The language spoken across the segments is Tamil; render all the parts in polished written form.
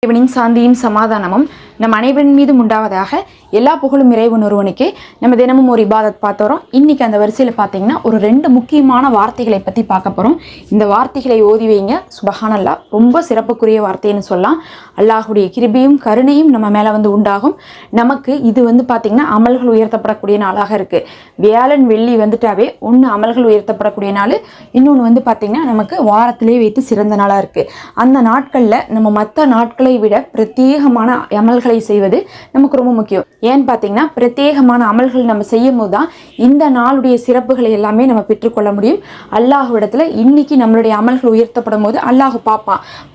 இறைவனின் சாந்தியும் சமாதானமும் நம் அனைவரின் மீதும் உண்டாவதாக. எல்லா புகழும் இறைவன் ஒருவனுக்கே. நம்ம தினமும் ஒரு இபாதத் பார்த்தோம். இன்னைக்கு அந்த வரிசையில் பார்த்தீங்கன்னா ஒரு 2 முக்கியமான வார்த்தைகளை பற்றி பார்க்க போகிறோம். இந்த வார்த்தைகளை ஓதி வைங்க. சுபஹானல்லாஹ், ரொம்ப சிறப்புக்குரிய வார்த்தைன்னு சொல்லலாம். அல்லாஹுடைய கிருபையும் கருணையும் நம்ம மேலே உண்டாகும். நமக்கு இது பார்த்தீங்கன்னா அமல்கள் உயர்த்தப்படக்கூடிய நாளாக இருக்குது. வியாழன் வெள்ளி வந்துட்டாவே ஒன்று அமல்கள் உயர்த்தப்படக்கூடிய நாள், இன்னொன்று பார்த்தீங்கன்னா நமக்கு வாரத்திலே வைத்து சிறந்த நாளாக இருக்குது. அந்த நாட்களில் நம்ம மற்ற நாட்களை விட பிரத்யேகமான அமல்களை செய்வது நமக்கு ரொம்ப முக்கியம். ஏன்னு பார்த்தீங்கன்னா பிரத்யேகமான அமல்கள் நம்ம செய்யும் போது தான் இந்த நாளுடைய சிறப்புகளை எல்லாமே நம்ம பெற்றுக்கொள்ள முடியும். அல்லாஹ்விடத்தில் இன்னைக்கு நம்மளுடைய அமல்கள் உயர்த்தப்படும் போது அல்லாஹ்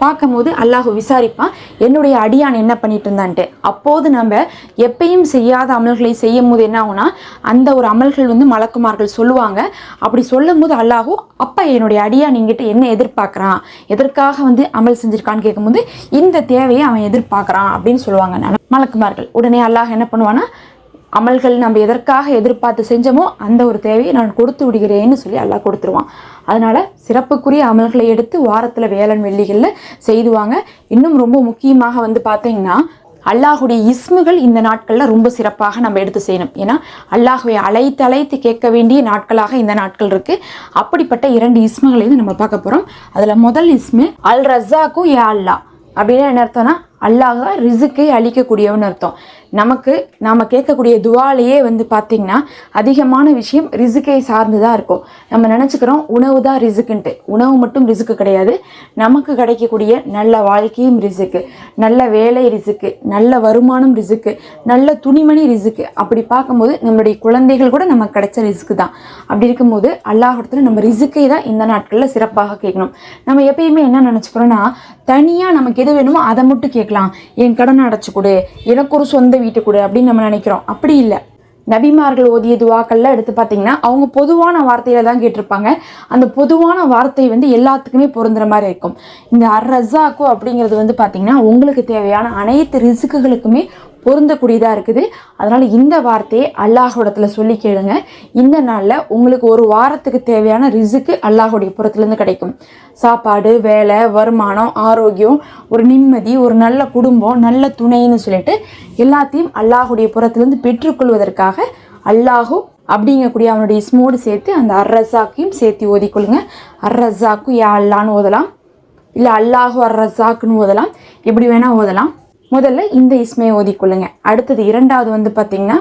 பார்க்கும் போது அல்லாஹ் விசாரிப்பான், என்னுடைய அடியான் என்ன பண்ணிட்டு இருந்தான்ட்டு. அப்போது நம்ம எப்பயும் செய்யாத அமல்களை செய்யும் போது என்ன ஆகும்னா அந்த ஒரு அமல்கள் மலக்குமார்கள் சொல்லுவாங்க. அப்படி சொல்லும் போது அல்லாஹ் அப்போ என்னுடைய அடியான் என்கிட்ட என்ன எதிர்பார்க்குறான், எதற்காக அமல் செஞ்சிருக்கான்னு கேட்கும்போது இந்த தேவையை அவன் எதிர்பார்க்குறான் அப்படின்னு சொல்லுவாங்க மலக்குமார்கள். உடனே அல்லாஹ் என்ன பண்ணுவான்னா, அமல்கள் நம்ம எதற்காக எதிர்பார்த்து செஞ்சோமோ அந்த ஒரு தேவையை நான் கொடுத்து விடுகிறேன்னு சொல்லி அல்லாஹ் கொடுத்துருவான். அதனால சிறப்புக்குரிய அமல்களை எடுத்து வாரத்தில் வியாழன் வெள்ளிகளில் செய்துவாங்க. இன்னும் ரொம்ப முக்கியமாக பார்த்தீங்கன்னா அல்லாஹுடைய இஸ்முகள் இந்த நாட்களில் ரொம்ப சிறப்பாக நம்ம எடுத்து செய்யணும். ஏன்னா அல்லாஹுவை அழைத்து கேட்க வேண்டிய நாட்களாக இந்த நாட்கள் இருக்குது. அப்படிப்பட்ட 2 இஸ்முகளையும் நம்ம பார்க்க போகிறோம். அதில் முதல் இஸ்மு அல் ரஸாக்கு யா அல்லாஹ். அப்படின்னா என்ன அர்த்தம்னா, அல்லாஹ் தான் ரிசுக்கை அளிக்கக்கூடியவன்னு அர்த்தம். நாம் கேட்கக்கூடிய துவாலையே பார்த்தீங்கன்னா அதிகமான விஷயம் ரிசுக்கை சார்ந்து தான் இருக்கும். நம்ம நினச்சிக்கிறோம் உணவு தான் ரிசுக்குன்ட்டு. உணவு மட்டும் ரிசுக்கு கிடையாது. நமக்கு கிடைக்கக்கூடிய நல்ல வாழ்க்கையும் ரிசுக்கு, நல்ல வேலை ரிசுக்கு, நல்ல வருமானம் ரிசுக்கு, நல்ல துணிமணி ரிசுக்கு. அப்படி பார்க்கும்போது நம்மளுடைய குழந்தைகள் கூட நமக்கு கிடைச்ச ரிசுக்கு தான். அப்படி இருக்கும்போது அல்லாஹ்விடத்தில் நம்ம ரிசுக்கை தான் இந்த நாட்களில் சிறப்பாக கேட்கணும். நம்ம எப்பயுமே என்ன நினச்சிக்கிறோன்னா, தனியாக நமக்கு எது வேணுமோ அதை மட்டும் கேட்கலாம். என் கடனை அடைச்சி கொடு, எனக்கு ஒரு சொந்த வீட்டு கொடு அப்படின்னு நம்ம நினைக்கிறோம். அப்படி இல்லை. நபிமார்கள் ஓதிய துவாக்கள்ல எடுத்து பார்த்தீங்கன்னா அவங்க பொதுவான வார்த்தையில தான் கேட்டிருப்பாங்க. அந்த பொதுவான வார்த்தை எல்லாத்துக்குமே பொருந்துற மாதிரி இருக்கும். இந்த அர் ரஸாக்கு அப்படிங்கிறது பார்த்தீங்கன்னா உங்களுக்கு தேவையான அனைத்து ரிசுக்குகளுக்குமே பொருந்தக்கூடியதாக இருக்குது. அதனால் இந்த வார்த்தையை அல்லாஹ்விடத்தில் சொல்லி கேளுங்க. இந்த நாளில் உங்களுக்கு ஒரு வாரத்துக்கு தேவையான ரிசுக்கு அல்லாஹுடைய புறத்துலேருந்து கிடைக்கும். சாப்பாடு, வேலை, வருமானம், ஆரோக்கியம், ஒரு நிம்மதி, ஒரு நல்ல குடும்பம், நல்ல துணைன்னு சொல்லிட்டு எல்லாத்தையும் அல்லாஹுடைய புறத்துலேருந்து பெற்றுக்கொள்வதற்காக அல்லாஹு அப்படிங்கக்கூடிய அவனுடைய இஸ்மோடு சேர்த்து அந்த அர் ரஸாக்கையும் சேர்த்து ஓதிக்கொள்ளுங்க. அர் ரஸாக்கு யா அல்லான்னு ஓதலாம், இல்லை அல்லாஹு அர் ரஸாக்குன்னு ஓதலாம், எப்படி வேணால் ஓதலாம். முதல்ல இந்த இஸ்மையை ஓதிக்கொள்ளுங்க. அடுத்தது 2வது பார்த்தீங்கன்னா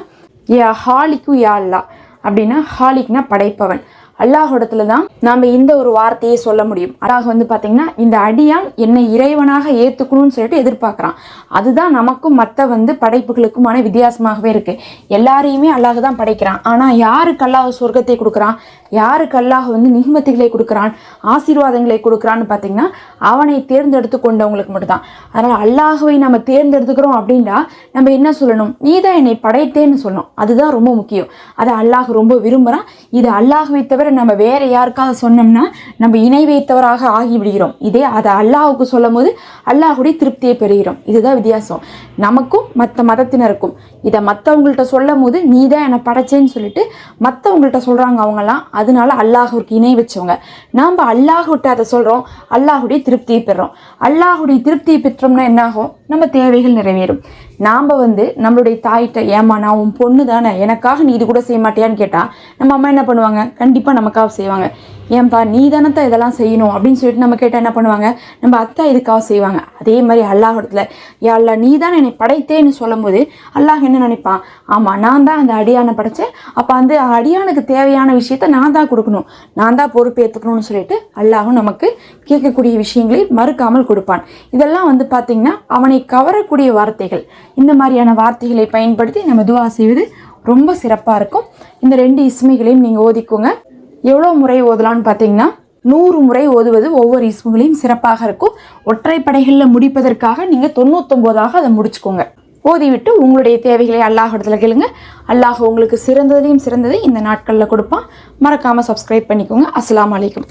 யா ஹாலிக்கு யா அல்லா. அப்படின்னா ஹாலிக்னா படைப்பவன். அல்லாஹ்விடத்துல தான் நாம் இந்த ஒரு வார்த்தையை சொல்ல முடியும். அல்லாஹ் பார்த்தீங்கன்னா இந்த அடியான் என்னை இறைவனாக ஏற்றுக்கணும்னு சொல்லிட்டு எதிர்பார்க்குறான். அதுதான் நமக்கும் மற்ற படைப்புகளுக்குமான வித்தியாசமாகவே இருக்குது. எல்லாரையுமே அல்லாஹ் தான் படைக்கிறான். ஆனால் யாருக்கு அல்லாஹ் சொர்க்கத்தை கொடுக்குறான், யாருக்கு அல்லாஹ் நிஹ்மத்துகளை கொடுக்குறான், ஆசீர்வாதங்களை கொடுக்குறான்னு பார்த்தீங்கன்னா அவனை தேர்ந்தெடுத்து கொண்டவங்களுக்கு மட்டும்தான். அதனால் அல்லாஹுவை நம்ம தேர்ந்தெடுத்துக்கிறோம் அப்படின்னா நம்ம என்ன சொல்லணும், நீ தான் என்னை படைத்தேன்னு சொல்லணும். அதுதான் ரொம்ப முக்கியம். அதை அல்லாஹ் ரொம்ப விரும்புகிறான். இது அல்லாஹுவை தவிர நம்ம வேற யாருக்காக சொன்னோம்னா நம்ம இணை வைத்தவராக ஆகிவிடுகிறோம். இதே அதை அல்லாஹுக்கு சொல்லும் போது அல்லாஹுடைய திருப்தியை பெறுகிறோம். இதுதான் வித்தியாசம் நமக்கும் மற்ற மதத்தினருக்கும். இதை மற்றவங்கள்ட்ட சொல்லும் போது நீ தான் என்னை படைச்சேன்னு சொல்லிட்டு மற்றவங்கள்ட்ட சொல்கிறாங்க அவங்கெல்லாம். அதனால அல்லாஹுக்கு இணை வச்சவங்க. நாம் அல்லாஹ்விட்ட அதை சொல்கிறோம், அல்லாஹுடைய திருப்தியை பெறுறோம். அல்லாஹுடைய திருப்தியை பெற்றோம்னா என்னாகும், நம்ம தேவைகள் நிறைவேறும். நாம் நம்மளுடைய தாயிட்ட ஏமா நான் உன் பொண்ணு தானே, எனக்காக நீ இது கூட செய்ய மாட்டியான்னு கேட்டால் நம்ம அம்மா என்ன பண்ணுவாங்க, கண்டிப்பாக நமக்காக செய்வாங்க. ஏன்பா நீ தானத்தான் இதெல்லாம் செய்யணும் அப்படின்னு சொல்லிட்டு நம்ம கேட்டால் என்ன பண்ணுவாங்க, நம்ம அத்தா இதுக்காக செய்வாங்க. அதே மாதிரி அல்லாஹ்விடத்தில் யா அல்லாஹ் நீ தான் என்னை படைத்தேன்னு சொல்லும் போது அல்லாஹ் என்ன நினைப்பான், ஆமாம் நான் தான் அந்த அடியானை படைத்தேன், அப்போ அந்த அடியானுக்கு தேவையான விஷயத்த நான் தான் கொடுக்கணும், நான் தான் பொறுப்பேற்றுக்கணும்னு சொல்லிட்டு அல்லாஹும் நமக்கு கேட்கக்கூடிய விஷயங்களை மறுக்காமல் கொடுப்பான். இதெல்லாம் பார்த்தீங்கன்னா அவனை கவரக்கூடிய வார்த்தைகள். இந்த மாதிரியான வார்த்தைகளை பயன்படுத்தி நம்ம துவா செய்வது ரொம்ப சிறப்பாக இருக்கும். இந்த 2 இஸ்மைகளையும் நீங்கள் ஓதிக்கோங்க. எவ்வளோ முறை ஓதலான்னு பார்த்தீங்கன்னா 100 முறை ஓதுவது ஒவ்வொரு இஸ்முகளையும் சிறப்பாக இருக்கும். ஒற்றைப்படைகளில் முடிப்பதற்காக நீங்கள் 99ஆக அதை முடிச்சுக்கோங்க. ஓதிவிட்டு உங்களுடைய தேவைகளை அல்லாஹ்விடத்தில் கேளுங்க. அல்லாஹ் உங்களுக்கு சிறந்ததையும் சிறந்ததை இந்த நாட்களில் கொடுப்பான். மறக்காமல் சப்ஸ்கிரைப் பண்ணிக்கோங்க. அஸ்ஸலாமு அலைக்கும்.